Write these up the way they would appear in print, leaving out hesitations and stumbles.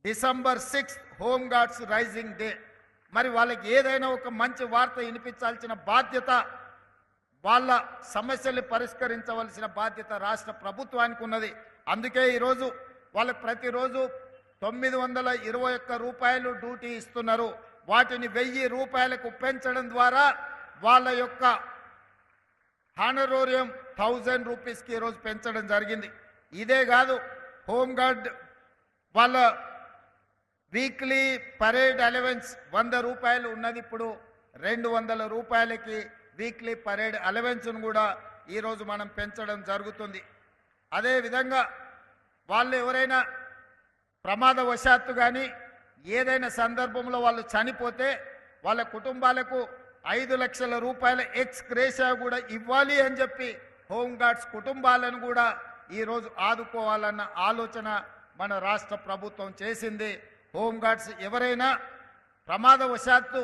December 6 home guards rising day. మరి వాళ్ళకి ఏదైనా ఒక మంచి వార్త వినిపించాల్సిన బాధ్యత, వాళ్ళ సమస్యల్ని పరిష్కరించవలసిన బాధ్యత రాష్ట్ర ప్రభుత్వానికి ఉన్నది. అందుకే ఈరోజు వాళ్ళకి ప్రతిరోజు 921 రూపాయలు డ్యూటీ ఇస్తున్నారు. వాటిని 1000 రూపాయలకు పెంచడం ద్వారా వాళ్ళ యొక్క హానరోరియం 1000 రూపీస్కి ఈరోజు పెంచడం జరిగింది. ఇదే కాదు, హోంగార్డ్ వాళ్ళ వీక్లీ పరేడ్ అలవెన్స్ 100 రూపాయలు ఉన్నది, ఇప్పుడు 200 రూపాయలకి వీక్లీ పరేడ్ అలవెన్స్ను కూడా ఈరోజు మనం పెంచడం జరుగుతుంది. అదేవిధంగా వాళ్ళు ఎవరైనా ప్రమాదవశాత్తు కానీ ఏదైనా సందర్భంలో వాళ్ళు చనిపోతే వాళ్ళ కుటుంబాలకు 5 లక్షల రూపాయల ఎక్స్ గ్రేషియా కూడా ఇవ్వాలి అని చెప్పి హోంగార్డ్స్ కుటుంబాలను కూడా ఈరోజు ఆదుకోవాలన్న ఆలోచన మన రాష్ట్ర ప్రభుత్వం చేసింది. హోంగార్డ్స్ ఎవరైనా ప్రమాదవశాత్తు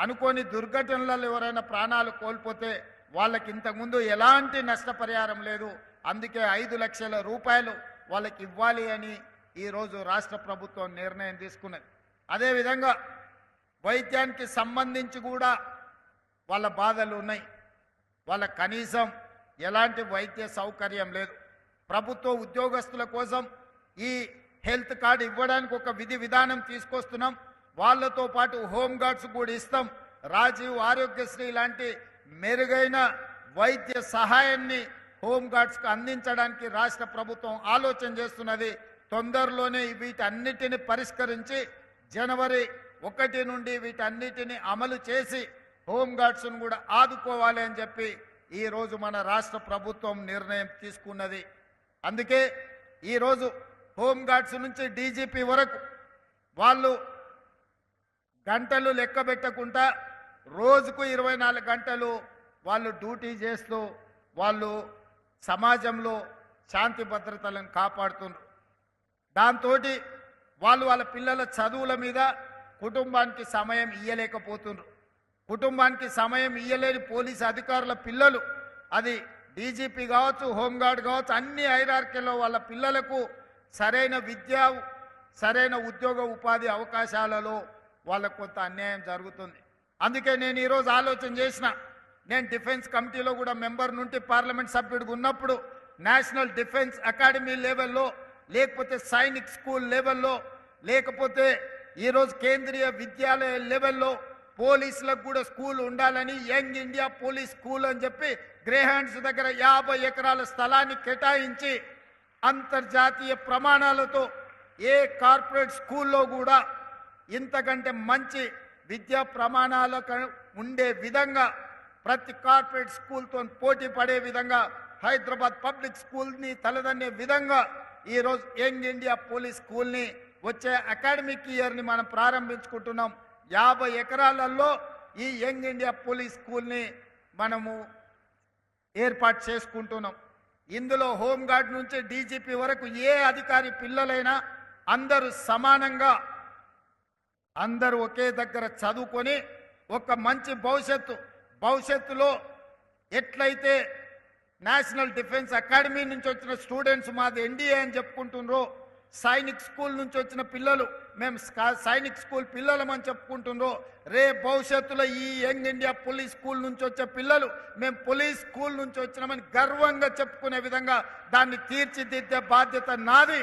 అనుకోని దుర్ఘటనలలో ఎవరైనా ప్రాణాలు కోల్పోతే వాళ్ళకి ఇంతకుముందు ఎలాంటి నష్టపరిహారం లేదు. అందుకే 5 లక్షల రూపాయలు వాళ్ళకి ఇవ్వాలి అని ఈరోజు రాష్ట్ర ప్రభుత్వం నిర్ణయం తీసుకున్నది. అదేవిధంగా వైద్యానికి సంబంధించి కూడా వాళ్ళ బాధలు ఉన్నాయి. వాళ్ళ కనీసం ఎలాంటి వైద్య సౌకర్యం లేదు. ప్రభుత్వ ఉద్యోగస్తుల కోసం ఈ హెల్త్ కార్డు ఇవ్వడానికి ఒక విధి విధానం తీసుకొస్తున్నాం. వాళ్ళతో పాటు హోంగార్డ్స్ కూడా ఇస్తాం. రాజీవ్ ఆరోగ్యశ్రీ లాంటి మెరుగైన వైద్య సహాయాన్ని హోంగార్డ్స్కి అందించడానికి రాష్ట్ర ప్రభుత్వం ఆలోచన చేస్తున్నది. తొందరలోనే వీటన్నిటిని పరిష్కరించి జనవరి 1 నుండి వీటన్నిటిని అమలు చేసి హోంగార్డ్స్ను కూడా ఆదుకోవాలి అని చెప్పి ఈరోజు మన రాష్ట్ర ప్రభుత్వం నిర్ణయం తీసుకున్నది. అందుకే ఈరోజు హోంగార్డ్స్ నుంచి డీజీపీ వరకు వాళ్ళు గంటలు లెక్క పెట్టకుండా రోజుకు 24 గంటలు వాళ్ళు డ్యూటీ చేస్తూ వాళ్ళు సమాజంలో శాంతి భద్రతలను కాపాడుతున్నారు. దాంతో వాళ్ళు వాళ్ళ పిల్లల చదువుల మీద కుటుంబానికి సమయం ఇయ్యలేకపోతున్నారు. కుటుంబానికి సమయం ఇయ్యలేని పోలీసు అధికారుల పిల్లలు, అది డీజీపీ కావచ్చు, హోంగార్డ్ కావచ్చు, అన్ని హైరార్కీలో వాళ్ళ పిల్లలకు సరైన విద్య, సరైన ఉద్యోగ ఉపాధి అవకాశాలలో వాళ్ళకు కొంత అన్యాయం జరుగుతుంది. అందుకే నేను ఈరోజు ఆలోచన చేసిన, నేను డిఫెన్స్ కమిటీలో కూడా మెంబర్ నుండి పార్లమెంట్ సభ్యుడిగా ఉన్నప్పుడు నేషనల్ డిఫెన్స్ అకాడమీ లెవెల్లో, లేకపోతే సైనిక్ స్కూల్ లెవెల్లో, లేకపోతే ఈరోజు కేంద్రీయ విద్యాలయ లెవెల్లో పోలీసులకు కూడా స్కూల్ ఉండాలని యంగ్ ఇండియా పోలీస్ స్కూల్ అని చెప్పి గ్రేహాండ్స్ దగ్గర 50 ఎకరాల స్థలాన్ని కేటాయించి అంతర్జాతీయ ప్రమాణాలతో ఏ కార్పొరేట్ స్కూల్లో కూడా ఇంతకంటే మంచి విద్యా ప్రమాణాలకు ఉండే విధంగా ప్రతి కార్పొరేట్ స్కూల్తో పోటీ పడే విధంగా హైదరాబాద్ పబ్లిక్ స్కూల్ని తలదన్నే విధంగా ఈరోజు యంగ్ ఇండియా పోలీస్ స్కూల్ని వచ్చే అకాడమిక్ ఇయర్ని మనం ప్రారంభించుకుంటున్నాం. 50 ఎకరాలలో ఈ యంగ్ ఇండియా పోలీస్ స్కూల్ని మనము ఏర్పాటు చేసుకుంటున్నాం. ఇందులో హోంగార్డ్ నుంచి డీజీపీ వరకు ఏ అధికారి పిల్లలైనా అందరూ సమానంగా, అందరూ ఒకే దగ్గర చదువుకొని ఒక మంచి భవిష్యత్తులో ఎట్లయితే నేషనల్ డిఫెన్స్ అకాడమీ నుంచి వచ్చిన స్టూడెంట్స్ మాది ఎన్డీఏ అని చెప్పుకుంటున్నారో, సైనిక్ స్కూల్ నుంచి వచ్చిన పిల్లలు మేము సైనిక్ స్కూల్ పిల్లలమని చెప్పుకుంటున్నారో, భవిష్యత్తులో ఈ యంగ్ ఇండియా పోలీస్ స్కూల్ నుంచి వచ్చే పిల్లలు మేము పోలీస్ స్కూల్ నుంచి వచ్చినామని గర్వంగా చెప్పుకునే విధంగా దాన్ని తీర్చిదిద్దే బాధ్యత నాది.